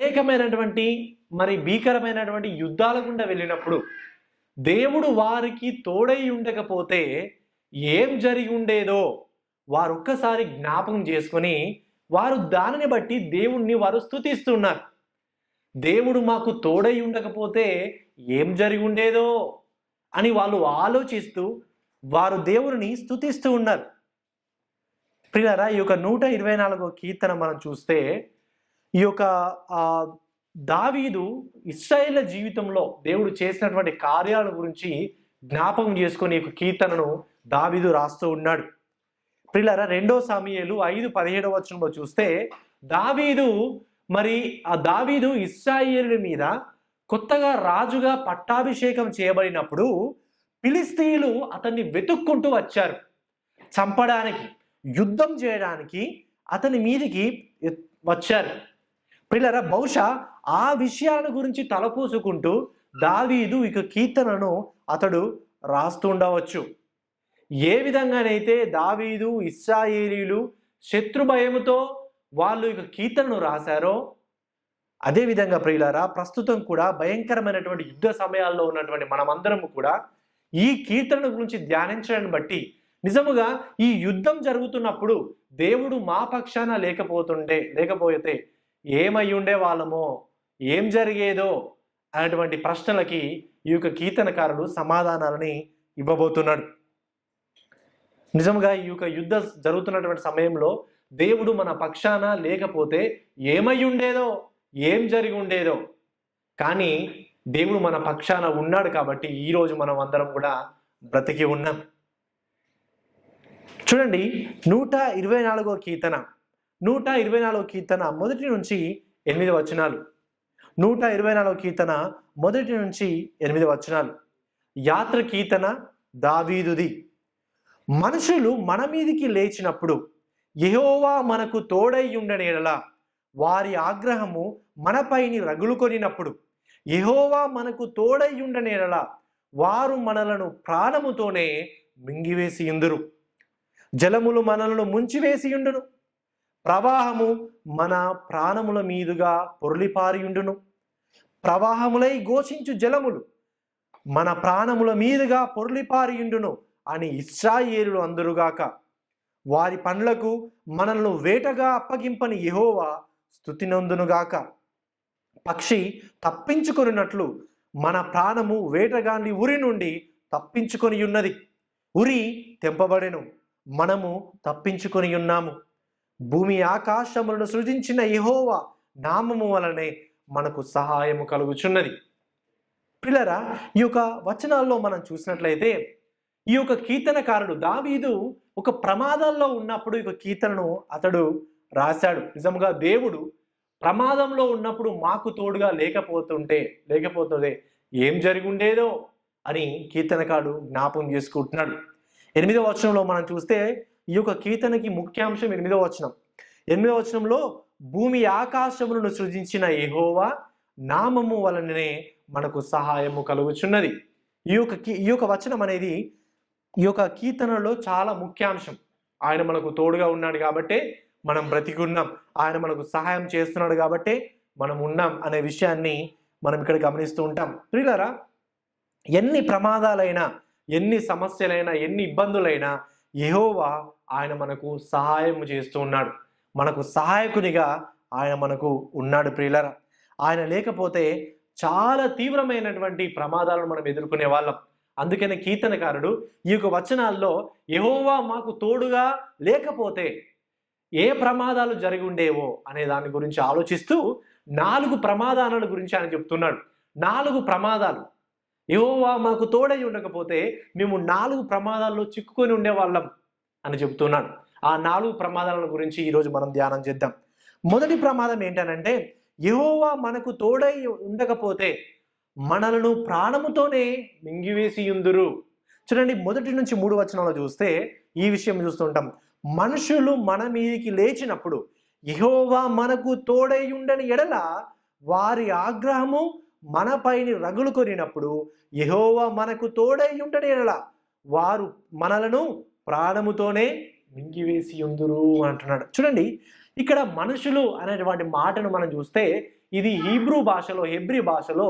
అనేకమైనటువంటి భీకరమైనటువంటి యుద్ధాల గుండా వెళ్ళినప్పుడు దేవుడు వారికి తోడై ఉండకపోతే ఏం జరిగి ఉండేదో వారు ఒక్కసారి జ్ఞాపకం చేసుకొని వారు దానిని బట్టి దేవుణ్ణి వారు స్తుతిస్తున్నారు. దేవుడు మాకు తోడై ఉండకపోతే ఏం జరిగి ఉండేదో అని వాళ్ళు ఆలోచిస్తూ వారు దేవుని స్తుతిస్తూ ఉన్నారు. ప్రియులారా, ఈ యొక్క 124వ కీర్తన మనం చూస్తే ఈ యొక్క దావీదు ఇశ్రాయేలు జీవితంలో దేవుడు చేసినటువంటి కార్యాల గురించి జ్ఞాపకం చేసుకొని ఈ కీర్తనను దావీదు రాస్తూ ఉన్నాడు. ప్రియులారా, 2 సమూయేలు 5:17 చూస్తే దావీదు ఇశ్రాయేలు మీద కొత్తగా రాజుగా పట్టాభిషేకం చేయబడినప్పుడు ఫిలిష్తీయులు అతన్ని వెతుక్కుంటూ వచ్చారు. చంపడానికి, యుద్ధం చేయడానికి అతని మీదికి వచ్చారు. ప్రియులారా, బహుశా ఆ విషయాల గురించి తలపోసుకుంటూ దావీదు ఇక కీర్తనను అతడు రాస్తూ ఉండవచ్చు. ఏ విధంగానైతే దావీదు ఇశ్రాయేలీయులు శత్రు భయముతో వాళ్ళు ఇక కీర్తనను రాశారో అదే విధంగా ప్రియులారా, ప్రస్తుతం కూడా భయంకరమైనటువంటి యుద్ధ సమయాల్లో ఉన్నటువంటి మనమందరం కూడా ఈ కీర్తన గురించి ధ్యానించడాన్ని బట్టి నిజముగా ఈ యుద్ధం జరుగుతున్నప్పుడు దేవుడు మా పక్షాన లేకపోతే ఏమై ఉండే వాళ్ళమో, ఏం జరిగేదో అనేటువంటి ప్రశ్నలకి ఈ యొక్క కీర్తనకారుడు సమాధానాలని ఇవ్వబోతున్నాడు. నిజంగా ఈ యొక్క యుద్ధం జరుగుతున్నటువంటి సమయంలో దేవుడు మన పక్షాన లేకపోతే ఏమై ఉండేదో, ఏం జరిగి ఉండేదో, కానీ దేవుడు మన పక్షాన ఉన్నాడు కాబట్టి ఈరోజు మనం అందరం కూడా బ్రతికి ఉన్నాం. చూడండి, 124వ కీర్తన 124వ కీర్తన 1 నుంచి 8 వచనాలు. 124వ కీర్తన 1 నుంచి 8 వచనాలు. యాత్ర కీర్తన దావీదుది. మనుషులు మన మీదికి లేచినప్పుడు యెహోవా మనకు తోడై ఉండని యెడల వారి ఆగ్రహము మనపైని రగులుకొనినప్పుడు యెహోవా మనకు తోడై ఉండని యెడల వారు మనలను ప్రాణముతోనే మింగివేసి ఉందురు. జలములు మనలను ముంచివేసి ఉండును, ప్రవాహము మన ప్రాణముల మీదుగా పొర్లిపారియుండును. ప్రవాహములై ఘోషించు జలములు మన ప్రాణముల మీదుగా పొర్లిపారియుండును అని ఇశ్రాయేలులు అందురుగాక. వారి పనులకు మనల్ని వేటగా అప్పగింపని యెహోవా స్తుతినందునుగాక. పక్షి తప్పించుకొనినట్లు మన ప్రాణము వేటగాండి ఉరి నుండి తప్పించుకొని ఉన్నది. ఉరి తెంపబడెను, మనము తప్పించుకొని ఉన్నాము. భూమి ఆకాశములను సృజించిన యెహోవా నామము వలనే మనకు సహాయము కలుగుచున్నది. పిల్లరా, ఈ యొక్క వచనాల్లో మనం చూసినట్లయితే ఈ యొక్క కీర్తనకారుడు దావీదు ఒక ప్రమాదంలో ఉన్నప్పుడు ఈ కీర్తనను అతడు రాశాడు. నిజంగా దేవుడు ప్రమాదంలో ఉన్నప్పుడు మాకు తోడుగా లేకపోతుంటే ఏం జరిగి ఉండేదో అని కీర్తనకారుడు జ్ఞాపకం చేసుకుంటున్నాడు. 8వ వచనంలో మనం చూస్తే ఈ యొక్క కీర్తనకి ముఖ్యాంశం 8వ వచనం. 8వ వచనంలో భూమి ఆకాశములను సృజించిన యెహోవా నామము వలననే మనకు సహాయము కలుగుచున్నది. ఈ యొక్క వచనం అనేది ఈ యొక్క కీర్తనలో చాలా ముఖ్యాంశం. ఆయన మనకు తోడుగా ఉన్నాడు కాబట్టే మనం బ్రతికి ఉన్నాం, ఆయన మనకు సహాయం చేస్తున్నాడు కాబట్టే మనం ఉన్నాం అనే విషయాన్ని మనం ఇక్కడ గమనిస్తూ ఉంటాం. ప్రియులారా, ఎన్ని ప్రమాదాలైనా, ఎన్ని సమస్యలైనా, ఎన్ని ఇబ్బందులైనా యెహోవా ఆయన మనకు సహాయం చేస్తూ ఉన్నాడు. మనకు సహాయకునిగా ఆయన మనకు ఉన్నాడు. ప్రియులారా, ఆయన లేకపోతే చాలా తీవ్రమైనటువంటి ప్రమాదాలను మనం ఎదుర్కొనే వాళ్ళం. అందుకనే కీర్తనకారుడు ఈ యొక్క వచనాల్లో యెహోవా మాకు తోడుగా లేకపోతే ఏ ప్రమాదాలు జరిగి ఉండేవో అనే దాని గురించి ఆలోచిస్తూ 4 ప్రమాదాల గురించి ఆయన చెప్తున్నాడు. 4 ప్రమాదాలు. యెహోవా మాకు తోడై ఉండకపోతే మేము 4 ప్రమాదాల్లో చిక్కుకొని ఉండేవాళ్ళం అని చెప్తున్నాడు. ఆ 4 ప్రమాదాల గురించి ఈరోజు మనం ధ్యానం చేద్దాం. మొదటి ప్రమాదం ఏంటనంటే, యెహోవా మనకు తోడై ఉండకపోతే మనలను ప్రాణముతోనే మింగివేసి ఉందురు. చూడండి, 1 నుంచి 3 వచనాలు చూస్తే ఈ విషయం చూస్తుంటాం. మనుషులు మన మీదికి లేచినప్పుడు యెహోవా మనకు తోడై ఉండని ఎడల వారి ఆగ్రహము మనపైని రగులుకొనినప్పుడు యెహోవా మనకు తోడై ఉండని ఎడల వారు మనలను ప్రాణముతోనే మింగివేసి ఉందురు అంటున్నాడు. చూడండి, ఇక్కడ మనుషులు అనేటువంటి మాటను మనం చూస్తే ఇది హెబ్రీ భాషలో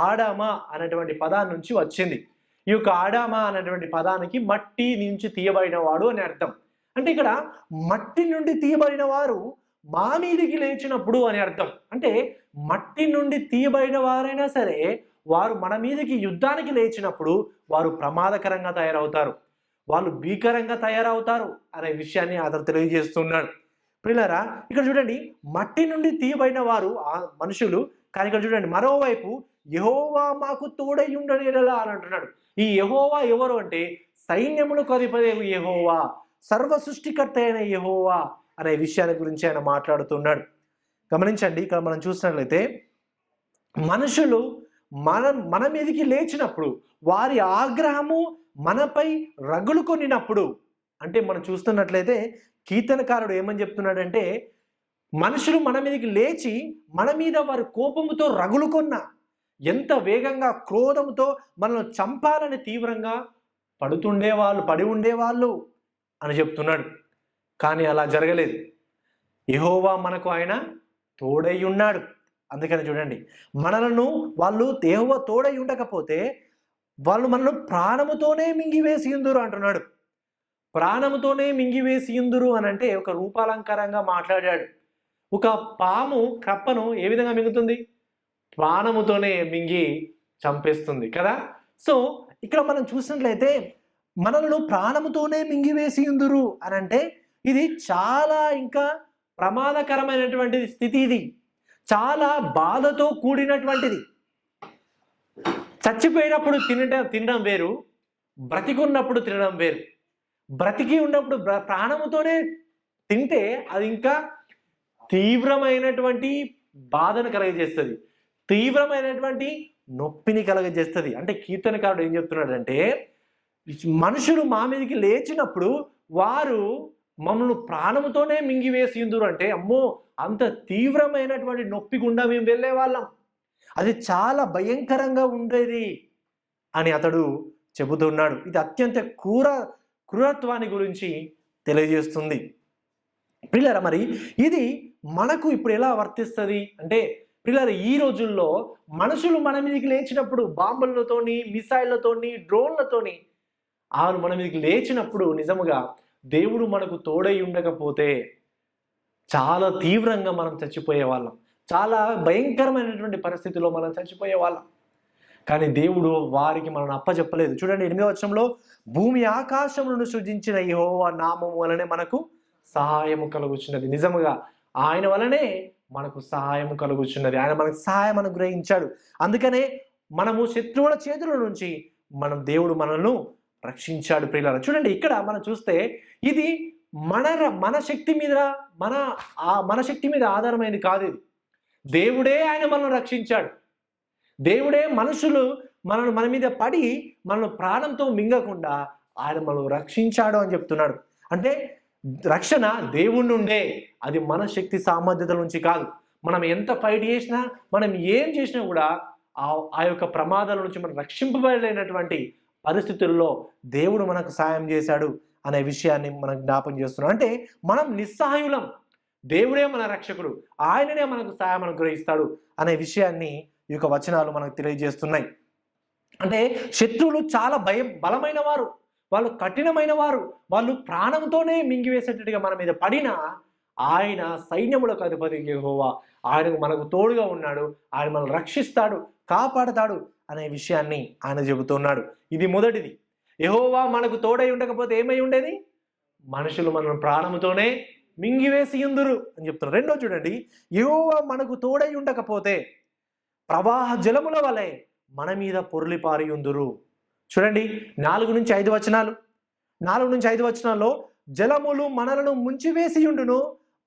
ఆడామా అనేటువంటి పదాన్ని నుంచి వచ్చింది. ఈ యొక్క ఆడామా అనేటువంటి పదానికి మట్టి నుంచి తీయబడిన వాడు అని అర్థం. అంటే ఇక్కడ మట్టి నుండి తీయబడిన వారు మా మీదికి లేచినప్పుడు అని అర్థం. అంటే మట్టి నుండి తీయబడిన వారైనా సరే వారు మన మీదకి యుద్ధానికి లేచినప్పుడు వారు ప్రమాదకరంగా తయారవుతారు, వాళ్ళు భీకరంగా తయారవుతారు అనే విషయాన్ని అతను తెలియజేస్తున్నాడు. ప్రియులారా, ఇక్కడ చూడండి, మట్టి నుండి తీయబడిన వారు ఆ మనుషులు. కానీ ఇక్కడ చూడండి, మరోవైపు యెహోవా మాకు తోడై ఉండని ఎడలా అని అంటున్నాడు. ఈ యెహోవా ఎవరు అంటే సైన్యములకు అధిపతి యెహోవా, సర్వ సృష్టికర్త అయిన యెహోవా అనే విషయాన్ని గురించి ఆయన మాట్లాడుతున్నాడు. గమనించండి, ఇక్కడ మనం చూసినట్లయితే మనుషులు మన మీదకి లేచినప్పుడు వారి ఆగ్రహము మనపై రగులు కొనినప్పుడు, అంటే మనం చూస్తున్నట్లయితే కీర్తనకారుడు ఏమని చెప్తున్నాడంటే మనుషులు మన మీదకి లేచి మన మీద వారి కోపముతో రగులుకొన్న, ఎంత వేగంగా క్రోధముతో మనల్ని చంపాలని తీవ్రంగా పడి ఉండేవాళ్ళు అని చెప్తున్నాడు. కానీ అలా జరగలేదు. యెహోవా మనకు ఆయన తోడై ఉన్నాడు. అందుకని చూడండి, వాళ్ళు యెహోవా తోడై ఉండకపోతే వాళ్ళు మనల్ని ప్రాణముతోనే మింగివేసియుందురు అంటున్నాడు. ప్రాణముతోనే మింగివేసియుందురు అని అంటే ఒక రూపాలంకారంగా మాట్లాడాడు. ఒక పాము కప్పను ఏ విధంగా మింగుతుంది? ప్రాణముతోనే మింగి చంపేస్తుంది కదా. సో ఇక్కడ మనం చూసినట్లయితే మనల్ని ప్రాణముతోనే మింగివేసియుందురు అని అంటే ఇది చాలా ఇంకా ప్రమాదకరమైనటువంటి స్థితి. ఇది చాలా బాధతో కూడినటువంటిది. చచ్చిపోయినప్పుడు తినడం వేరు, బ్రతికున్నప్పుడు తినడం వేరు. బ్రతికి ఉన్నప్పుడు ప్రాణముతోనే తింటే అది ఇంకా తీవ్రమైనటువంటి బాధను కలగజేస్తుంది, తీవ్రమైనటువంటి నొప్పిని కలగజేస్తుంది. అంటే కీర్తనకారుడు ఏం చెప్తున్నాడంటే మనుషులు మా మీదకి లేచినప్పుడు వారు మమ్మల్ని ప్రాణముతోనే మింగివేసిందురు అంటే, అమ్మో, అంత తీవ్రమైనటువంటి నొప్పి గుండా మేము వెళ్ళే వాళ్ళం, అది చాలా భయంకరంగా ఉండేది అని అతడు చెబుతున్నాడు. ఇది అత్యంత క్రూరత్వాన్ని గురించి తెలియజేస్తుంది. పిల్లరా, మరి ఇది మనకు ఇప్పుడు ఎలా వర్తిస్తుంది అంటే, పిల్లలు ఈ రోజుల్లో మనుషులు మన మీదకి లేచినప్పుడు బాంబులతోని, మిసైళ్లతోని, డ్రోన్లతోని వాళ్ళు మన మీదకి లేచినప్పుడు నిజముగా దేవుడు మనకు తోడై ఉండకపోతే చాలా తీవ్రంగా మనం చచ్చిపోయే వాళ్ళం, చాలా భయంకరమైనటువంటి పరిస్థితిలో మనం చచ్చిపోయే వాళ్ళం. కానీ దేవుడు వారికి మనల్ని అప్పచెప్పలేదు. చూడండి 8వ వచనంలో, భూమి ఆకాశములను సృజించిన యెహోవా నామము వలనే మనకు సహాయము కలుగుచున్నది. నిజముగా ఆయన వలనే మనకు సహాయము కలుగుచున్నది. ఆయన మనకు సహాయం అనుగ్రహించాడు. అందుకనే మనము శత్రువుల చేతుల నుంచి దేవుడు మనల్ని రక్షించాడు. ప్రియులారా, చూడండి, ఇక్కడ మనం చూస్తే ఇది మన శక్తి మీద మన శక్తి మీద ఆధారమైనది కాదు. ఇది దేవుడే ఆయన మనల్ని రక్షించాడు. దేవుడే మనుషులు మన మీద పడి మనల్ని ప్రాణంతో మింగకుండా ఆయన మనల్ని రక్షించాడు అని చెప్తున్నాడు. అంటే రక్షణ దేవుడి నుండే, అది మన శక్తి సామర్థ్యతల నుంచి కాదు. మనం ఎంత ఫైట్ చేసినా, మనం ఏం చేసినా కూడా ఆ యొక్క ప్రమాదాల నుంచి మనం రక్షింపబడలేనటువంటి పరిస్థితుల్లో దేవుడు మనకు సాయం చేశాడు అనే విషయాన్ని మనం జ్ఞాపకం చేస్తున్నాం. అంటే మనం నిస్సహాయులం, దేవుడే మన రక్షకుడు, ఆయననే మనకు సాయం అనుగ్రహిస్తాడు అనే విషయాన్ని ఈ యొక్క వచనాలు మనకు తెలియజేస్తున్నాయి. అంటే శత్రువులు చాలా బలమైన వారు, వాళ్ళు కఠినమైన వారు, వాళ్ళు ప్రాణంతోనే మింగివేసేటట్టుగా మన మీద పడినా ఆయన సైన్యములకు అధిపతి యెహోవా, ఆయన మనకు తోడుగా ఉన్నాడు, ఆయన మనల్ని రక్షిస్తాడు, కాపాడతాడు అనే విషయాన్ని ఆయన చెబుతున్నాడు. ఇది మొదటిది. యెహోవా మనకు తోడై ఉండకపోతే ఏమై ఉండేది? మనుషులు మనల్ని ప్రాణముతోనే మింగివేసియుందురు అని చెప్తున్నారు. రెండో చూడండి, యెహోవా మనకు తోడై ఉండకపోతే ప్రవాహ జలముల వలె మన మీద పొర్లిపారియుందురు. చూడండి 4 నుంచి 5 వచనాలు. 4 నుంచి 5 వచనాల్లో, జలములు మనలను ముంచివేసియుండును,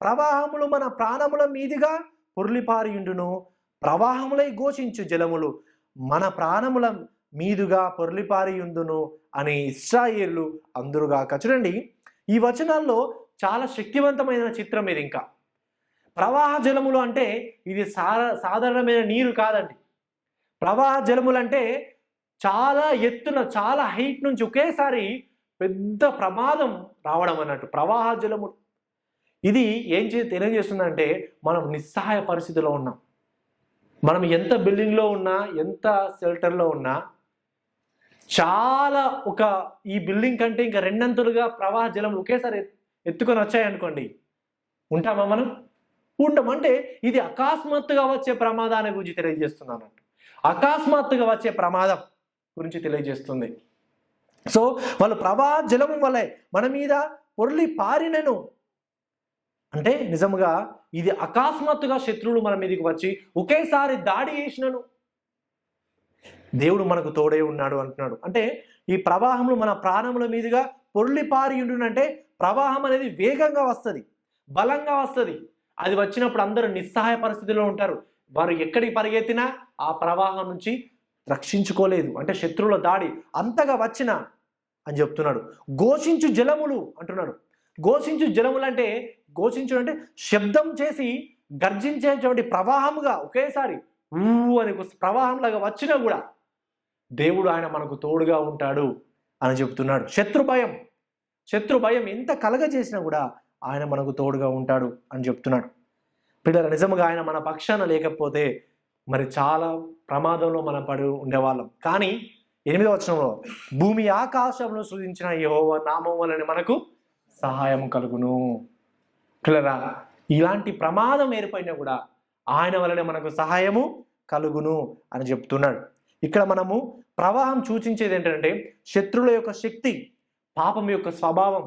ప్రవాహములు మన ప్రాణముల మీదుగా పొర్లిపారియుండును, ప్రవాహములై ఘోషించు జలములు మన ప్రాణముల మీదుగా పొర్లిపారియుండును అని ఇశ్రాయేలు అందురుగాక. చూడండి, ఈ వచనాల్లో చాలా శక్తివంతమైన చిత్రం ఇది. ఇంకా ప్రవాహ జలములు అంటే ఇది సాధారణమైన నీరు కాదండి. ప్రవాహ జలములు అంటే చాలా ఎత్తున, చాలా హైట్ నుంచి ఒకేసారి పెద్ద ప్రమాదం రావడం అన్నట్టు ప్రవాహ జలములు. ఇది తెలియజేస్తుందంటే మనం నిస్సహాయ పరిస్థితిలో ఉన్నాం, మనం ఎంత బిల్డింగ్లో ఉన్నా, ఎంత షెల్టర్లో ఉన్నా, చాలా ఈ బిల్డింగ్ కంటే ఇంకా రెండంతులుగా ప్రవాహ జలం ఒకేసారి ఎత్తుకొని వచ్చాయనుకోండి, ఉంటామా మనం? ఉంటాం. అంటే ఇది అకస్మాత్తుగా వచ్చే ప్రమాదాన్ని గురించి తెలియజేస్తున్నాను. అకస్మాత్తుగా వచ్చే ప్రమాదం గురించి తెలియజేస్తుంది. సో వాళ్ళు ప్రవాహ జలము వలె మన మీద పొర్లి పారినను అంటే నిజముగా ఇది అకస్మాత్తుగా శత్రువులు మన మీదకి వచ్చి ఒకేసారి దాడి చేసినను దేవుడు మనకు తోడే ఉన్నాడు అంటున్నాడు. అంటే ఈ ప్రవాహంలో మన ప్రాణముల మీదుగా పొర్లి పారి ఉండునంటే ప్రవాహం అనేది వేగంగా వస్తుంది, బలంగా వస్తుంది. అది వచ్చినప్పుడు అందరూ నిస్సహాయ పరిస్థితిలో ఉంటారు. వారు ఎక్కడికి పరిగెత్తినా ఆ ప్రవాహం నుంచి రక్షించుకోలేదు. అంటే శత్రువుల దాడి అంతగా వచ్చినా అని చెప్తున్నాడు. ఘోషించు జలములు అంటున్నాడు. ఘోషించు జలములు అంటే, ఘోషించు అంటే శబ్దం చేసి గర్జించేటువంటి ప్రవాహముగా ఒకేసారి అని ప్రవాహంలాగా వచ్చినా కూడా దేవుడు ఆయన మనకు తోడుగా ఉంటాడు అని చెప్తున్నాడు. శత్రు భయం ఎంత కలగజేసినా కూడా ఆయన మనకు తోడుగా ఉంటాడు అని చెప్తున్నాడు. పిల్లలు, నిజముగా ఆయన మన పక్షాన లేకపోతే మరి చాలా ప్రమాదంలో మనం పడి ఉండేవాళ్ళం. కానీ 8వ వచనంలో భూమి ఆకాశంలో సృజించిన యెహోవా నామం వలన మనకు సహాయం కలుగును. పిల్లరా, ఇలాంటి ప్రమాదం ఏర్పడినా కూడా ఆయన వలనే మనకు సహాయము కలుగును అని చెప్తున్నాడు. ఇక్కడ మనము ప్రవాహం సూచించేది ఏంటంటే శత్రువుల యొక్క శక్తి, పాపం యొక్క స్వభావం,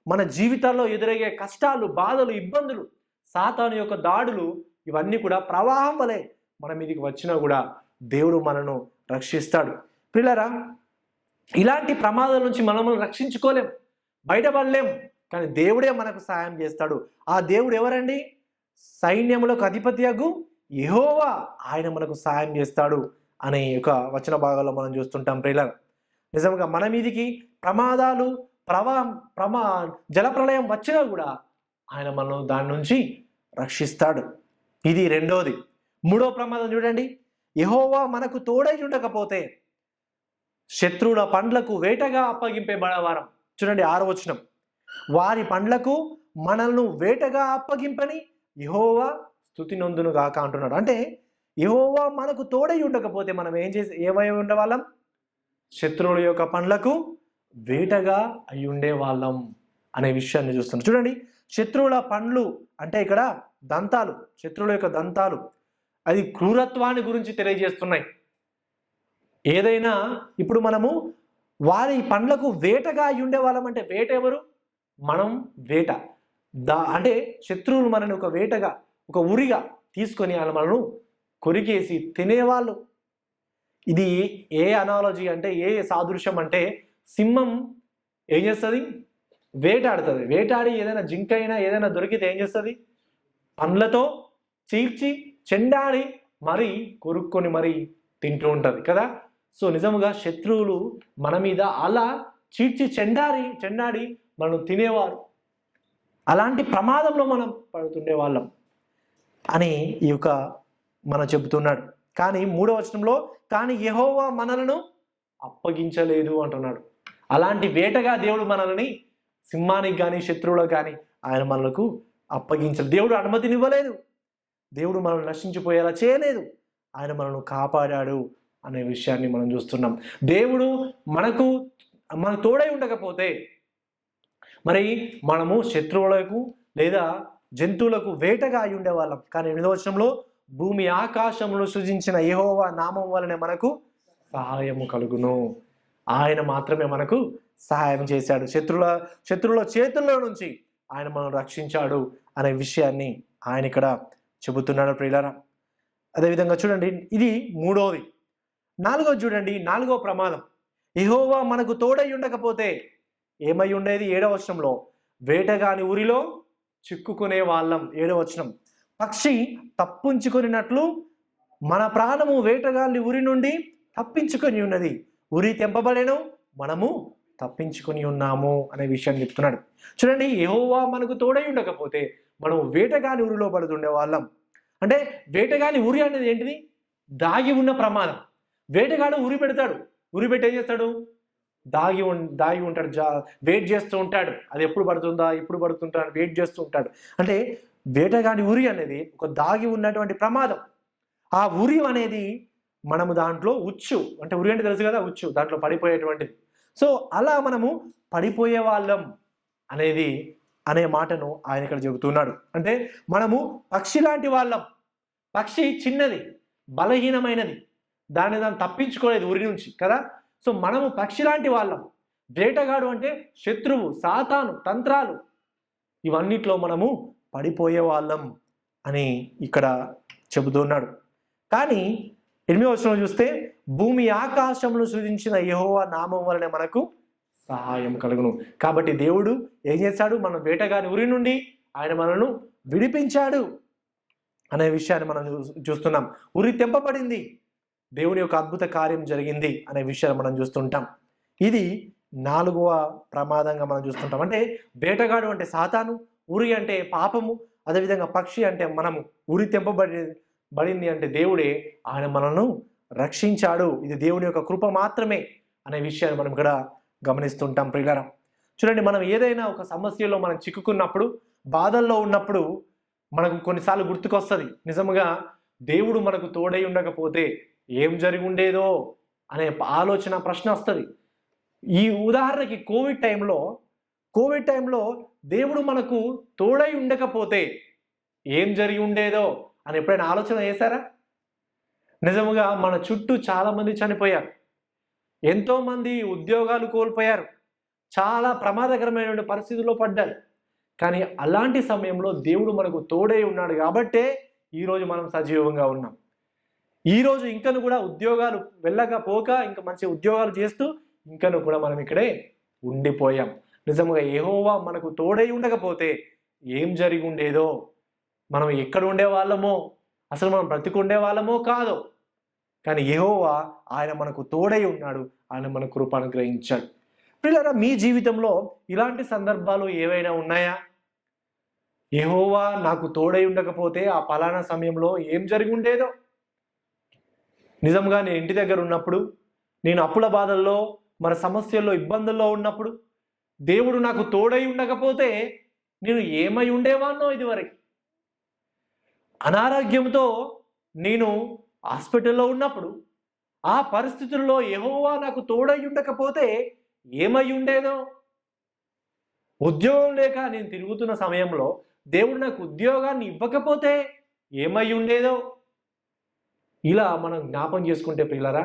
మన జీవితాల్లో ఎదురయ్యే కష్టాలు, బాధలు, ఇబ్బందులు, సాతాను యొక్క దాడులు, ఇవన్నీ కూడా ప్రవాహం వలె మన మీదకి వచ్చినా కూడా దేవుడు మనను రక్షిస్తాడు. పిల్లరా, ఇలాంటి ప్రమాదాల నుంచి మనము రక్షించుకోలేం, బయటపడలేం. కానీ దేవుడే మనకు సహాయం చేస్తాడు. ఆ దేవుడు ఎవరండి? సైన్యములకు అధిపతియగు యెహోవా, ఆయన మనకు సహాయం చేస్తాడు అనే ఒక వచన భాగాల్లో మనం చూస్తుంటాం. ప్రియులారా, నిజంగా మన మీదికి ప్రమాదాలు, జలప్రళయం వచ్చినా కూడా ఆయన మనల్ని దాని నుంచి రక్షిస్తాడు. ఇది రెండోది. మూడో ప్రమాదం చూడండి. యెహోవా మనకు తోడై ఉండకపోతే శత్రువుల పండ్లకు వేటగా అప్పగింపబడవారం. చూడండి 6వ వచనం. వారి పండ్లకు మనల్ని వేటగా అప్పగింపని యెహోవా స్తుతి నొందును గాక అంటున్నాడు. అంటే యెహోవా మనకు తోడై ఉండకపోతే మనం ఏమై ఉండేవాళ్ళం? శత్రువుల యొక్క పండ్లకు వేటగా అయి ఉండేవాళ్ళం అనే విషయాన్ని చూస్తున్నాం. చూడండి, శత్రువుల పండ్లు అంటే ఇక్కడ దంతాలు, శత్రువుల యొక్క దంతాలు, అది క్రూరత్వాన్ని గురించి తెలియజేస్తున్నాయి. ఏదైనా ఇప్పుడు మనము వారి పండ్లకు వేటగా అయి ఉండేవాళ్ళం అంటే వేట ఎవరు? మనం వేట. అంటే శత్రువులు మనని ఒక వేటగా, ఒక ఉరిగా తీసుకొని వాళ్ళ మనను కొరికేసి తినేవాళ్ళు. ఇది ఏ అనాలజీ అంటే, ఏ సాదృశ్యం అంటే, సింహం ఏం చేస్తుంది? వేటాడుతుంది. వేటాడి ఏదైనా జింక అయినా ఏదైనా దొరికితే ఏం చేస్తుంది? పండ్లతో చీల్చి చెండాడి మరీ కొరుక్కొని మరీ తింటూ ఉంటుంది కదా. సో నిజముగా శత్రువులు మన మీద అలా చీల్చి చెండాడి మనం తినేవారు. అలాంటి ప్రమాదంలో మనం పడుతుండే వాళ్ళం అని ఈ యొక్క మనం చెబుతున్నాడు. కానీ 3వ వచనంలో కానీ యెహోవా మనలను అప్పగించలేదు అంటున్నాడు. అలాంటి వేటగా దేవుడు మనల్ని సింహానికి కానీ శత్రువులకు కానీ ఆయన మనకు అప్పగించలేదు. దేవుడు అనుమతినివ్వలేదు. దేవుడు మనల్ని నశించిపోయేలా చేయలేదు. ఆయన మనల్ని కాపాడాడు అనే విషయాన్ని మనం చూస్తున్నాం. దేవుడు మనకు తోడై ఉండకపోతే మరి మనము శత్రువులకు లేదా జంతువులకు వేటగా అయి ఉండేవాళ్ళం. కానీ 8వ వచనంలో భూమి ఆకాశంలో సృజించిన యెహోవా నామం వలనే మనకు సహాయము కలుగును. ఆయన మాత్రమే మనకు సహాయం చేశాడు. శత్రువుల చేతుల్లో నుంచి ఆయన మనం రక్షించాడు అనే విషయాన్ని ఆయన ఇక్కడ చెబుతున్నాడు. ప్రియులారా, అదేవిధంగా చూడండి, ఇది 3వది. 4వది చూడండి, 4వ ప్రమాదం. యెహోవా మనకు తోడై ఉండకపోతే ఏమై ఉండేది? 7వ వచనంలో వేటగాని ఊరిలో చిక్కుకునే వాళ్ళం. 7వ వచనం. పక్షి తప్పించుకొనినట్లు మన ప్రాణము వేటగాళ్ళి ఉరి నుండి తప్పించుకొని ఉన్నది. ఉరి తెంపబడేను, మనము తప్పించుకొని ఉన్నాము అనే విషయాన్ని చెప్తున్నాడు. చూడండి, యెహోవా మనకు తోడై ఉండకపోతే మనం వేటగాని ఊరిలో పడుతుండే వాళ్ళం. అంటే వేటగాని ఊరి అనేది ఏంటిది? దాగి ఉన్న ప్రమాదం. వేటగాడు ఉరి పెడతాడు. ఉరి పెట్టి ఏం చేస్తాడు? దాగి ఉంటాడు, వెయిట్ చేస్తూ ఉంటాడు. అది ఎప్పుడు పడుతుంటాడు వెయిట్ చేస్తూ ఉంటాడు. అంటే వేటగాని ఉరి అనేది ఒక దాగి ఉన్నటువంటి ప్రమాదం. ఆ ఉరి అనేది మనము దాంట్లో ఉచ్చు, అంటే ఉరి అంటే తెలుసు కదా, ఉచ్చు, దాంట్లో పడిపోయేటువంటిది. సో అలా మనము పడిపోయే వాళ్ళం అనేది అనే మాటను ఆయన ఇక్కడ చెబుతున్నాడు. అంటే మనము పక్షి లాంటి వాళ్ళం. పక్షి చిన్నది, బలహీనమైనది, దాన్ని తప్పించుకోలేదు ఉరి నుంచి కదా. సో మనము పక్షి లాంటి వాళ్ళం. వేటగాడు అంటే శత్రువు, సాతాను, తంత్రాలు, ఇవన్నిట్లో మనము పడిపోయే వాళ్ళం అని ఇక్కడ చెబుతున్నాడు. కానీ 8వ వచనంలో చూస్తే, భూమి ఆకాశమును సృజించిన యెహోవా నామం వలనే మనకు సహాయం కలుగును. కాబట్టి దేవుడు ఏం చేశాడు? మనం వేటగాని ఉరి నుండి ఆయన మనను విడిపించాడు అనే విషయాన్ని మనం చూస్తున్నాం. ఉరి తెంపబడింది, దేవుని యొక్క అద్భుత కార్యం జరిగింది అనే విషయాన్ని మనం చూస్తుంటాం. ఇది 4వ ప్రమాదంగా మనం చూస్తుంటాం. అంటే వేటగాడు అంటే సాతాను, ఉరి అంటే పాపము, అదేవిధంగా పక్షి అంటే మనము. ఉరి తెంపబడింది అంటే దేవుడే ఆయన మనను రక్షించాడు. ఇది దేవుని యొక్క కృప మాత్రమే అనే విషయాన్ని మనం ఇక్కడ గమనిస్తుంటాం. ప్రియులారా చూడండి, మనం ఏదైనా ఒక సమస్యలో మనం చిక్కుకున్నప్పుడు, బాధల్లో ఉన్నప్పుడు మనకు కొన్నిసార్లు గుర్తుకొస్తుంది, నిజంగా దేవుడు మనకు తోడై ఉండకపోతే ఏం జరిగి ఉండేదో అనే ఆలోచన, ప్రశ్న వస్తుంది. ఈ ఉదాహరణకి కోవిడ్ టైంలో దేవుడు మనకు తోడై ఉండకపోతే ఏం జరిగి ఉండేదో అని ఎప్పుడైనా ఆలోచన చేశారా? నిజముగా మన చుట్టూ చాలా మంది చనిపోయారు, ఎంతో మంది ఉద్యోగాలు కోల్పోయారు, చాలా ప్రమాదకరమైన పరిస్థితుల్లో పడ్డారు. కానీ అలాంటి సమయంలో దేవుడు మనకు తోడై ఉన్నాడు కాబట్టే ఈరోజు మనం సజీవంగా ఉన్నాం. ఈరోజు ఇంకను కూడా ఉద్యోగాలు వెళ్ళకపోక ఇంకా మంచి ఉద్యోగాలు చేస్తూ ఇంకను కూడా మనం ఇక్కడే ఉండిపోయాం. నిజంగా యెహోవా మనకు తోడై ఉండకపోతే ఏం జరిగి ఉండేదో, మనం ఎక్కడ ఉండే వాళ్ళమో, అసలు మనం బ్రతికుండే వాళ్ళమో కాదో. కానీ యెహోవా ఆయన మనకు తోడై ఉన్నాడు, ఆయన మన కృపను అనుగ్రహించాడు. పిల్లరా, మీ జీవితంలో ఇలాంటి సందర్భాలు ఏవైనా ఉన్నాయా? యెహోవా నాకు తోడై ఉండకపోతే ఆ పలానా సమయంలో ఏం జరిగి ఉండేదో. నిజంగా నేను ఇంటి దగ్గర ఉన్నప్పుడు, నేను అప్పుల బాధల్లో, మన సమస్యల్లో, ఇబ్బందుల్లో ఉన్నప్పుడు దేవుడు నాకు తోడై ఉండకపోతే నేను ఏమై ఉండేవాన్నో. ఇదివరకు అనారోగ్యంతో నేను హాస్పిటల్లో ఉన్నప్పుడు ఆ పరిస్థితుల్లో యెహోవా నాకు తోడై ఉండకపోతే ఏమై ఉండేదో. ఉద్యోగం లేక నేను తిరుగుతున్న సమయంలో దేవుడు నాకు ఉద్యోగాన్ని ఇవ్వకపోతే ఏమై ఉండేదో. ఇలా మనం జ్ఞాపం చేసుకుంటే ప్రియులారా,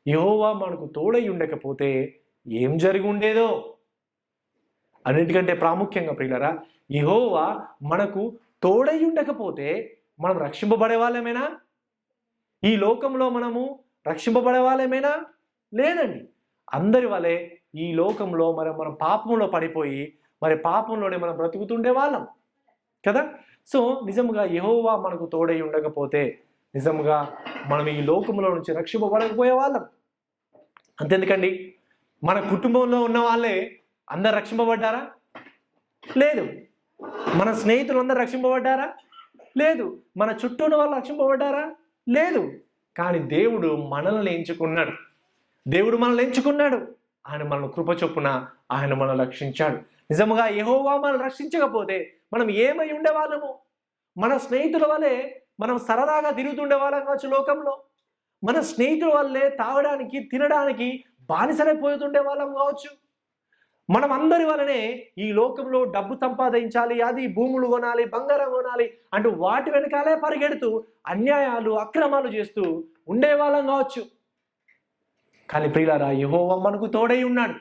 యెహోవా మనకు తోడై ఉండకపోతే ఏం జరిగి ఉండేదో. అన్నిటికంటే ప్రాముఖ్యంగా ప్రియులారా, యెహోవా మనకు తోడై ఉండకపోతే మనం రక్షింపబడే వాళ్ళమేనా? ఈ లోకంలో మనము రక్షింపబడే వాళ్ళమేనా? లేదండి. అందరి వలె ఈ లోకంలో మనం పాపంలో పడిపోయి మరి పాపంలోనే మనం బ్రతుకుతుండే వాళ్ళం కదా. సో నిజంగా యెహోవా మనకు తోడై ఉండకపోతే నిజంగా మనం ఈ లోకంలో నుంచి రక్షింపబడకపోయే వాళ్ళం. అంతెందుకండి, మన కుటుంబంలో ఉన్న వాళ్ళే అందరు రక్షింపబడ్డారా? లేదు. మన స్నేహితులు అందరు రక్షింపబడ్డారా? లేదు. మన చుట్టూ ఉన్న వాళ్ళు రక్షింపబడ్డారా? లేదు. కానీ దేవుడు మనల్ని ఎంచుకున్నాడు. ఆయన మనల్ని కృప చొప్పున ఆయన మనల్ని రక్షించాడు. నిజంగా యెహోవా మనల్ని రక్షించకపోతే మనం ఏమై ఉండేవాళ్ళము? మన స్నేహితుల వల్లే మనం సరదాగా తిరుగుతుండే వాళ్ళం కావచ్చు లోకంలో. మన స్నేహితుల వల్లే తాగడానికి, తినడానికి బానిసలైపోతుండే వాళ్ళం కావచ్చు. మనం అందరి వలనే ఈ లోకంలో డబ్బు సంపాదించాలి, అది భూములు కొనాలి, బంగారం కొనాలి అంటూ వాటి వెనకాలే పరిగెడుతూ అన్యాయాలు, అక్రమాలు చేస్తూ ఉండేవాళ్ళం కావచ్చు. కానీ ప్రియులారా, యెహోవా మనకు తోడై ఉన్నాడు.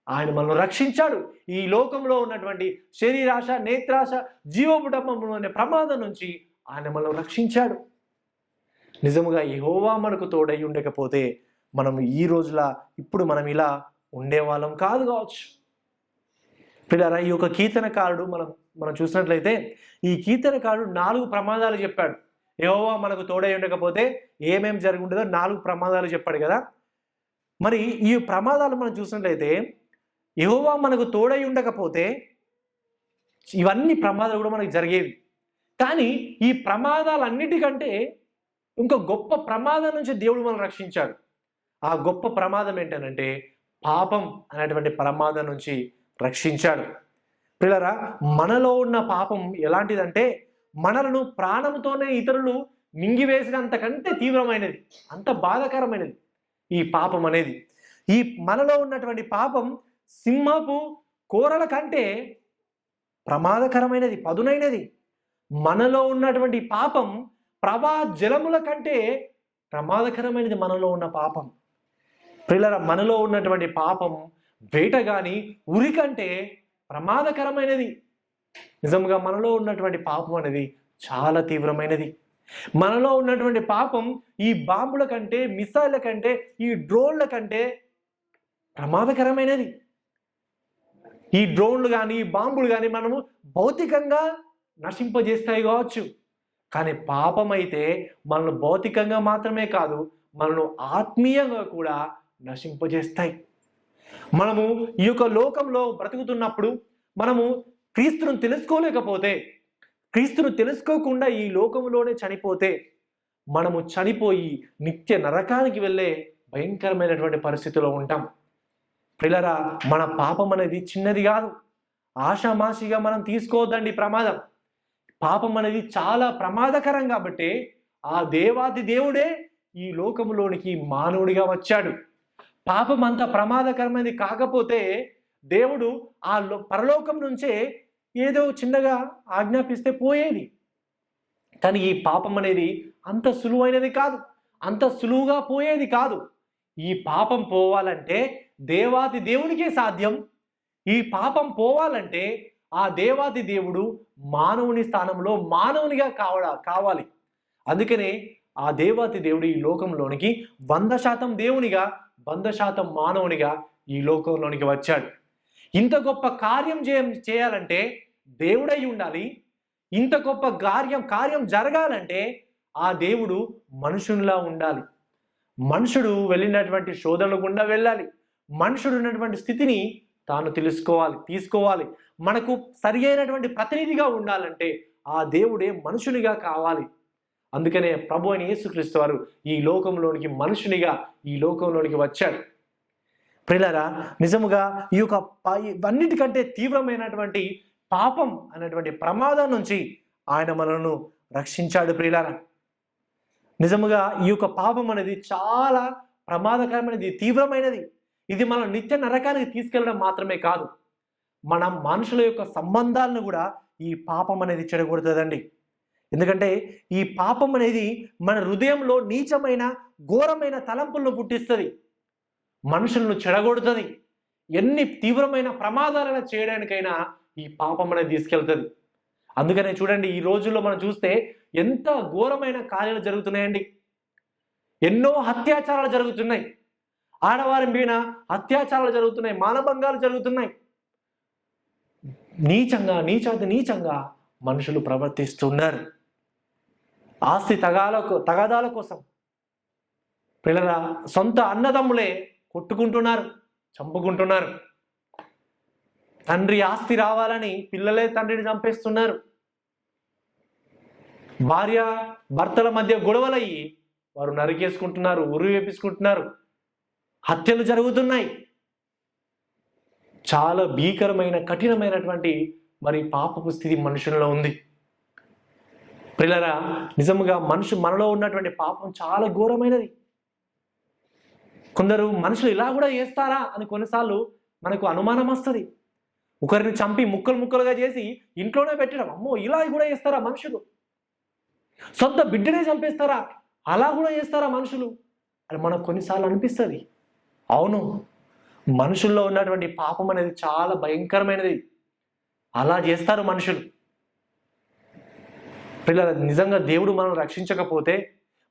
ఆయన మనల్ని రక్షించాడు. ఈ లోకంలో ఉన్నటువంటి శరీరాశ, నేత్రాశ, జీవపుటంలోని ప్రమాదం నుంచి ఆయన మనల్ని రక్షించాడు. నిజముగా యెహోవా మనకు తోడై ఉండకపోతే మనం ఈ రోజులా ఇప్పుడు మనం ఇలా ఉండేవాళ్ళం కాదు కావచ్చు. పిల్లరా, ఈ యొక్క కీర్తనకారుడు మనం చూసినట్లయితే ఈ కీర్తనకారుడు 4 ప్రమాదాలు చెప్పాడు. యెహోవా మనకు తోడై ఉండకపోతే ఏమేం జరిగి ఉండేదో 4 ప్రమాదాలు చెప్పాడు కదా. మరి ఈ ప్రమాదాలు మనం చూసినట్లయితే యెహోవా మనకు తోడై ఉండకపోతే ఇవన్నీ ప్రమాదాలు కూడా మనకు జరిగేవి. కానీ ఈ ప్రమాదాలన్నిటికంటే ఇంకో గొప్ప ప్రమాదం నుంచి దేవుడు మనల్ని రక్షించాడు. ఆ గొప్ప ప్రమాదం ఏంటంటే పాపం అనేటువంటి ప్రమాదం నుంచి రక్షించాడు. పిల్లరా, మనలో ఉన్న పాపం ఎలాంటిదంటే మనలను ప్రాణంతోనే ఇతరులు మింగివేసినంతకంటే తీవ్రమైనది, అంత బాధాకరమైనది ఈ పాపం అనేది. ఈ మనలో ఉన్నటువంటి పాపం సింహపు కోరల కంటే ప్రమాదకరమైనది, పదునైనది. మనలో ఉన్నటువంటి పాపం ప్రవాహ జలముల కంటే ప్రమాదకరమైనది మనలో ఉన్న పాపం. ప్రియులారా, మనలో ఉన్నటువంటి పాపం వేట గాని ఉరి కంటే ప్రమాదకరమైనది. నిజంగా మనలో ఉన్నటువంటి పాపం అనేది చాలా తీవ్రమైనది. మనలో ఉన్నటువంటి పాపం ఈ బాంబుల కంటే, మిసైళ్ళ కంటే, ఈ డ్రోన్ల కంటే ప్రమాదకరమైనది. ఈ డ్రోన్లు కానీ, ఈ బాంబులు కానీ మనము భౌతికంగా నశింపజేస్తాయి కావచ్చు, కానీ పాపం అయితే మనల్ని భౌతికంగా మాత్రమే కాదు, మనల్ని ఆత్మీయంగా కూడా నశింపజేస్తాయి. మనము ఈ యొక్క లోకంలో బ్రతుకుతున్నప్పుడు మనము క్రీస్తును తెలుసుకోలేకపోతే, క్రీస్తును తెలుసుకోకుండా ఈ లోకంలోనే చనిపోతే, మనము చనిపోయి నిత్య నరకానికి వెళ్ళే భయంకరమైనటువంటి పరిస్థితిలో ఉంటాం. ప్రియులారా, మన పాపం అనేది చిన్నది కాదు. ఆషామాషిగా మనం తీసుకోవద్దండి ప్రమాదం. పాపం అనేది చాలా ప్రమాదకరం కాబట్టి ఆ దేవాది దేవుడే ఈ లోకంలోనికి మానవుడిగా వచ్చాడు. పాపం అంత ప్రమాదకరమైనది కాకపోతే దేవుడు ఆ పరలోకం నుంచే ఏదో చిన్నగా ఆజ్ఞాపిస్తే పోయేది. కానీ ఈ పాపం అనేది అంత సులువైనది కాదు, అంత సులువుగా పోయేది కాదు. ఈ పాపం పోవాలంటే దేవాది దేవునికే సాధ్యం. ఈ పాపం పోవాలంటే ఆ దేవాది దేవుడు మానవుని స్థానంలో మానవునిగా కావాలి. అందుకనే ఆ దేవాది దేవుడు ఈ లోకంలోనికి 100% దేవునిగా 100% మానవునిగా ఈ లోకంలోనికి వచ్చాడు. ఇంత గొప్ప కార్యం చేయాలంటే దేవుడై ఉండాలి. ఇంత గొప్ప కార్యం జరగాలంటే ఆ దేవుడు మనుషునిలా ఉండాలి. మనుషుడు వెళ్ళినటువంటి శోధనల గుండా వెళ్ళాలి. మనుషుడు ఉన్నటువంటి స్థితిని తాను తీసుకోవాలి. మనకు సరి అయినటువంటి ప్రతినిధిగా ఉండాలంటే ఆ దేవుడే మనుషునిగా కావాలి. అందుకనే ప్రభు అయిన యేసుక్రీస్తు వారు ఈ లోకంలోనికి మనుషునిగా ఈ లోకంలోనికి వచ్చాడు. ప్రియులారా, నిజముగా ఈ యొక్క అన్నిటికంటే తీవ్రమైనటువంటి పాపం అనేటువంటి ప్రమాదం నుంచి ఆయన మనల్ని రక్షించాడు. ప్రియులారా, నిజముగా ఈ యొక్క పాపం అనేది చాలా ప్రమాదకరమైనది, తీవ్రమైనది. ఇది మన నిత్య నరకానికి తీసుకెళ్ళడం మాత్రమే కాదు, మన మనుషుల యొక్క సంబంధాలను కూడా ఈ పాపం అనేది చెడగొడుతుందండి. ఎందుకంటే ఈ పాపం అనేది మన హృదయంలో నీచమైన ఘోరమైన తలంపులను పుట్టిస్తుంది, మనుషులను చెడగొడుతుంది. ఎన్ని తీవ్రమైన ప్రమాదాలను చేయడానికైనా ఈ పాపం అనేది తీసుకెళ్తుంది. అందుకనే చూడండి, ఈ రోజుల్లో మనం చూస్తే ఎంత ఘోరమైన కార్యాలు జరుగుతున్నాయండి. ఎన్నో అత్యాచారాలు జరుగుతున్నాయి, ఆడవారి మీద అత్యాచారాలు జరుగుతున్నాయి, మానభంగాలు జరుగుతున్నాయి. నీచంగా మనుషులు ప్రవర్తిస్తున్నారు. ఆస్తి తగాదాల కోసం పిల్లల సొంత అన్నదమ్ములే కొట్టుకుంటున్నారు, చంపుకుంటున్నారు. తండ్రి ఆస్తి రావాలని పిల్లలే తండ్రిని చంపేస్తున్నారు. భార్య భర్తల మధ్య గొడవలయ్యి వారు నరికేసుకుంటున్నారు, ఉరి వేపించుకుంటున్నారు, హత్యలు జరుగుతున్నాయి. చాలా భీకరమైన కఠినమైనటువంటి పాపపు స్థితి మనుషులలో ఉంది. పిల్లరా, నిజముగా మనలో ఉన్నటువంటి పాపం చాలా ఘోరమైనది. కొందరు మనుషులు ఇలా కూడా చేస్తారా అని కొన్నిసార్లు మనకు అనుమానం వస్తుంది. ఒకరిని చంపి ముక్కలుగా చేసి ఇంట్లోనే పెట్టడం, అమ్మో ఇలా కూడా చేస్తారా మనుషులు? సొంత బిడ్డనే చంపేస్తారా, అలా కూడా చేస్తారా మనుషులు అని మనకు కొన్నిసార్లు అనిపిస్తుంది. అవును, మనుషుల్లో ఉన్నటువంటి పాపం అనేది చాలా భయంకరమైనది. అలా చేస్తారు మనుషులు. పిల్లల, నిజంగా దేవుడు మనం రక్షించకపోతే,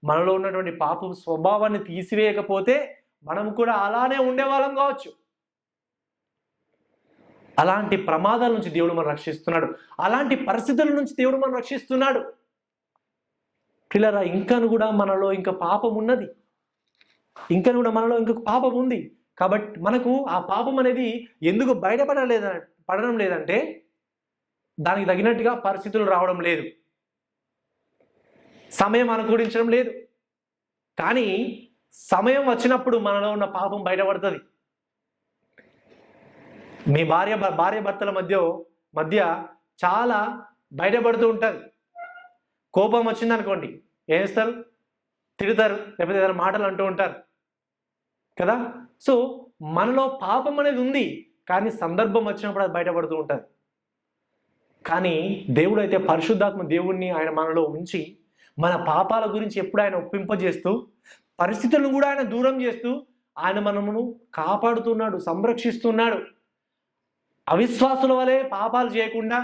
మనలో ఉన్నటువంటి పాపం స్వభావాన్ని తీసివేయకపోతే మనం కూడా అలానే ఉండేవాళ్ళం కావచ్చు. అలాంటి ప్రమాదాల నుంచి దేవుడు మనం రక్షిస్తున్నాడు, అలాంటి పరిస్థితుల నుంచి దేవుడు మనం రక్షిస్తున్నాడు. పిల్లరా, ఇంకను కూడా మనలో ఇంకా పాపం ఉన్నది, ఇంకను కూడా మనలో ఇంకొక పాపం ఉంది. కాబట్టి మనకు ఆ పాపం అనేది ఎందుకు పడడం లేదంటే దానికి తగినట్టుగా పరిస్థితులు రావడం లేదు, సమయం అనుకూలించడం లేదు. కానీ సమయం వచ్చినప్పుడు మనలో ఉన్న పాపం బయటపడుతుంది. మీ భార్య భర్తల మధ్య చాలా బయటపడుతూ ఉంటుంది. కోపం వచ్చిందనుకోండి, ఏం చేస్తారు? తిడతారు, లేకపోతే ఏదైనా మాటలు అంటూ ఉంటారు కదా. సో మనలో పాపం అనేది ఉంది, కానీ సందర్భం వచ్చినప్పుడు అది బయటపడుతూ ఉంటుంది. కానీ దేవుడు అయితే పరిశుద్ధాత్మ దేవుణ్ణి ఆయన మనలో ఉంచి మన పాపాల గురించి ఎప్పుడు ఆయన ఒప్పింపజేస్తూ పరిస్థితులను కూడా ఆయన దూరం చేస్తూ ఆయన మనమును కాపాడుతున్నాడు, సంరక్షిస్తున్నాడు. అవిశ్వాసుల వలె పాపాలు చేయకుండా,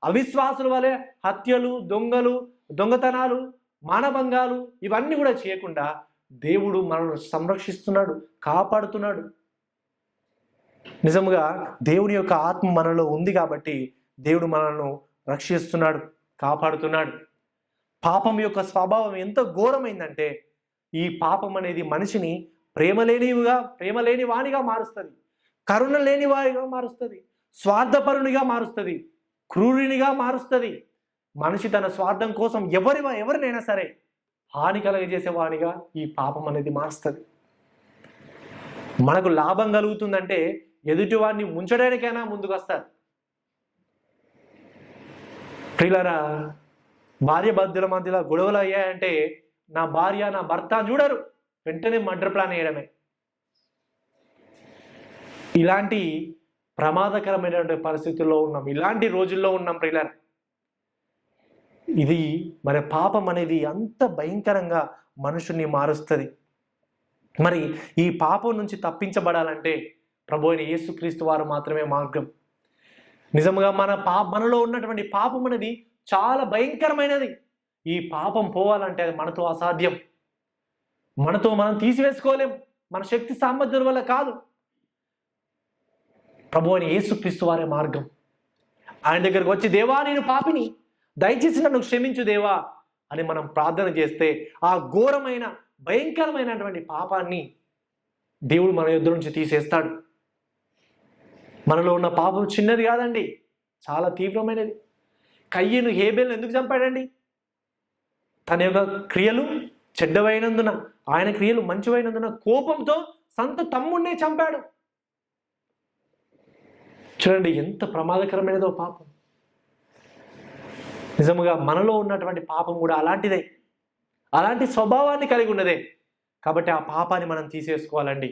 అవిశ్వాసుల వలె హత్యలు, దొంగలు, దొంగతనాలు, మానభంగాలు ఇవన్నీ కూడా చేయకుండా దేవుడు మనల్ని సంరక్షిస్తున్నాడు, కాపాడుతున్నాడు. నిజంగా దేవుని యొక్క ఆత్మ మనలో ఉంది కాబట్టి దేవుడు మనల్ని రక్షిస్తున్నాడు, కాపాడుతున్నాడు. పాపం యొక్క స్వభావం ఎంత ఘోరమైందంటే ఈ పాపం అనేది మనిషిని ప్రేమ లేని వానిగా మారుస్తుంది, కరుణ లేని వారిగా మారుస్తుంది, స్వార్థపరునిగా మారుస్తుంది, క్రూరునిగా మారుస్తుంది. మనిషి తన స్వార్థం కోసం ఎవరినైనా సరే హాని కలగజేసే వానిగా ఈ పాపం అనేది మారుస్తుంది. మనకు లాభం కలుగుతుందంటే ఎదుటి వాడిని ముంచడానికైనా ముందుకు వస్తారు. ప్రియులారా, భార్య భర్తల మధ్యలో గొడవలు అయ్యాయంటే నా భార్య నా భర్త చూడరు, వెంటనే మర్డర్ ప్లాన్ వేయడమే. ఇలాంటి ప్రమాదకరమైనటువంటి పరిస్థితుల్లో ఉన్నాం, ఇలాంటి రోజుల్లో ఉన్నాం ప్రియులారా. ఇది మరి పాపం అనేది అంత భయంకరంగా మనుషుల్ని మారుస్తుంది. మరి ఈ పాపం నుంచి తప్పించబడాలంటే ప్రభు అయిన యేసుక్రీస్తు వారు మాత్రమే మార్గం. నిజంగా మనలో ఉన్నటువంటి పాపం అనేది చాలా భయంకరమైనది. ఈ పాపం పోవాలంటే అది మనతో అసాధ్యం, మనతో మనం తీసివేసుకోలేం, మన శక్తి సామర్థ్యం వల్ల కాదు. ప్రభు అయిన యేసుక్రీస్తు వారే మార్గం. ఆయన దగ్గరకు వచ్చి దేవా నేను పాపిని, దయచేసి నన్ను క్షమించు దేవా అని మనం ప్రార్థన చేస్తే ఆ ఘోరమైన భయంకరమైనటువంటి పాపాన్ని దేవుడు మన యొద్ద నుంచి తీసేస్తాడు. మనలో ఉన్న పాపం చిన్నది కాదండి, చాలా తీవ్రమైనది. కయ్యను హేబేలును ఎందుకు చంపాడండి? తన యొక్క క్రియలు చెడ్డవైనందున, ఆయన క్రియలు మంచివైనందున కోపంతో సొంత తమ్ముడినే చంపాడు. చూడండి ఎంత ప్రమాదకరమైనదో పాపం. నిజముగా మనలో ఉన్నటువంటి పాపం కూడా అలాంటిదే, అలాంటి స్వభావాన్ని కలిగి ఉన్నదే. కాబట్టి ఆ పాపాన్ని మనం తీసేసుకోవాలండి.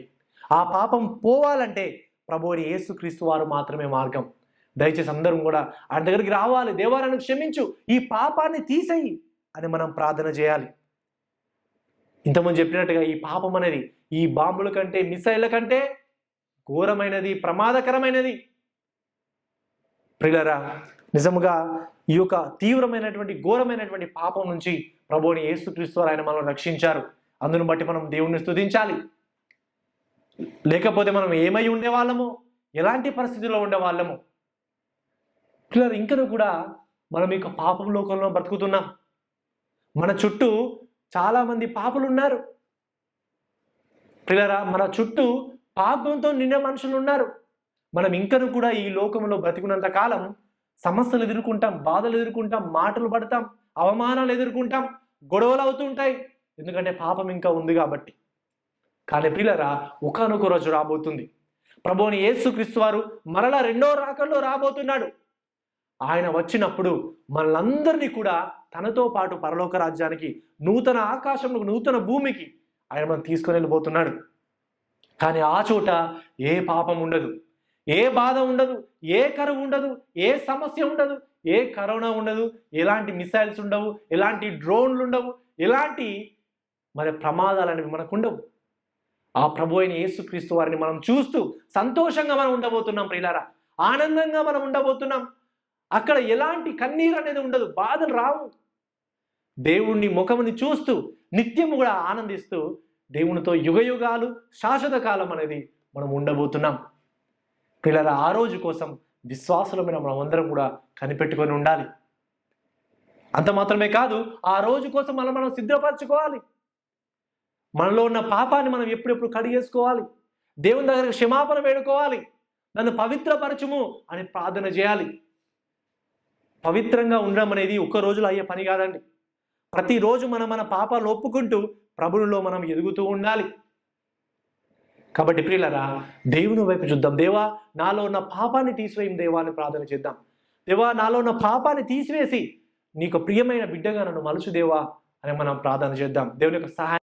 ఆ పాపం పోవాలంటే ప్రభువుని యేసుక్రీస్తు వారు మాత్రమే మార్గం. దయచేసి అందరం కూడా ఆయన దగ్గరికి రావాలి. దేవా నన్ను క్షమించు, ఈ పాపాన్ని తీసేయి అని మనం ప్రార్థన చేయాలి. ఇంతకుముందు చెప్పినట్టుగా ఈ పాపం అనేది ఈ బాంబుల కంటే, మిసైళ్ళ కంటే ఘోరమైనది, ప్రమాదకరమైనది. ప్రియులారా, నిజముగా ఈ యొక్క తీవ్రమైనటువంటి ఘోరమైనటువంటి పాపం నుంచి ప్రభువుని యేసుక్రీస్తు వారు ఆయన మనల్ని రక్షించారు. అందును బట్టి మనం దేవుణ్ణి స్తుతించాలి. లేకపోతే మనం ఏమై ఉండేవాళ్ళము, ఎలాంటి పరిస్థితుల్లో ఉండేవాళ్ళము. పిల్లలు ఇంకనూ కూడా మనం ఇక పాపం లోకంలో బ్రతుకుతున్నాం. మన చుట్టూ చాలా మంది పాపులు ఉన్నారు. పిల్లరా, మన చుట్టూ పాపంతో నిండిన మనుషులు ఉన్నారు. మనం ఇంకనూ కూడా ఈ లోకంలో బ్రతికున్నంత కాలం సమస్యలు ఎదుర్కొంటాం, బాధలు ఎదుర్కొంటాం, మాటలు పడతాం, అవమానాలు ఎదుర్కొంటాం, గొడవలు అవుతుంటాయి. ఎందుకంటే పాపం ఇంకా ఉంది కాబట్టి. కానీ ప్రియులారా, ఒకానొక రోజు రాబోతుంది. ప్రభువుని యేసుక్రీస్తు వారు మరలా రెండో రాకల్లో రాబోతున్నాడు. ఆయన వచ్చినప్పుడు మనలందరినీ కూడా తనతో పాటు పరలోక రాజ్యానికి, నూతన ఆకాశంలో, నూతన భూమికి ఆయన మనం తీసుకొని వెళ్ళిపోతున్నాడు. కానీ ఆ చోట ఏ పాపం ఉండదు, ఏ బాధ ఉండదు, ఏ కరువు ఉండదు, ఏ సమస్య ఉండదు, ఏ కరోనా ఉండదు, ఎలాంటి మిసైల్స్ ఉండవు, ఎలాంటి డ్రోన్లు ఉండవు, ఎలాంటి మరి ప్రమాదాలు అనేవి మనకు ఉండవు. ఆ ప్రభు అయిన యేసుక్రీస్తు వారిని మనం చూస్తూ సంతోషంగా మనం ఉండబోతున్నాం ప్రియులారా, ఆనందంగా మనం ఉండబోతున్నాం. అక్కడ ఎలాంటి కన్నీరు అనేది ఉండదు, బాధలు రావు. దేవుణ్ణి ముఖముని చూస్తూ నిత్యము కూడా ఆనందిస్తూ దేవునితో యుగయుగాలు శాశ్వత కాలం అనేది మనం ఉండబోతున్నాం. ప్రియులారా, ఆ రోజు కోసం విశ్వాసులమైన మనం అందరం కూడా కనిపెట్టుకొని ఉండాలి. అంత మాత్రమే కాదు, ఆ రోజు కోసం మనం సిద్ధపరచుకోవాలి. మనలో ఉన్న పాపాన్ని మనం ఎప్పుడెప్పుడు కడిగేసుకోవాలి, దేవుని దగ్గర క్షమాపణ వేడుకోవాలి, నన్ను పవిత్రపరచుము అని ప్రార్థన చేయాలి. పవిత్రంగా ఉండడం అనేది ఒక్క రోజులో అయ్యే పని కాదండి. ప్రతిరోజు మన పాపాలు ఒప్పుకుంటూ ప్రభువులో మనం ఎదుగుతూ ఉండాలి. కాబట్టి ప్రియులారా, దేవుని వైపు చూద్దాం. దేవా నాలో ఉన్న పాపాన్ని తీసివేయం దేవా అని ప్రార్థన చేద్దాం. దేవా నాలో ఉన్న పాపాన్ని తీసివేసి నీకు ప్రియమైన బిడ్డగా నన్ను మలుచు దేవా అని మనం ప్రార్థన చేద్దాం. దేవుని యొక్క సహాయం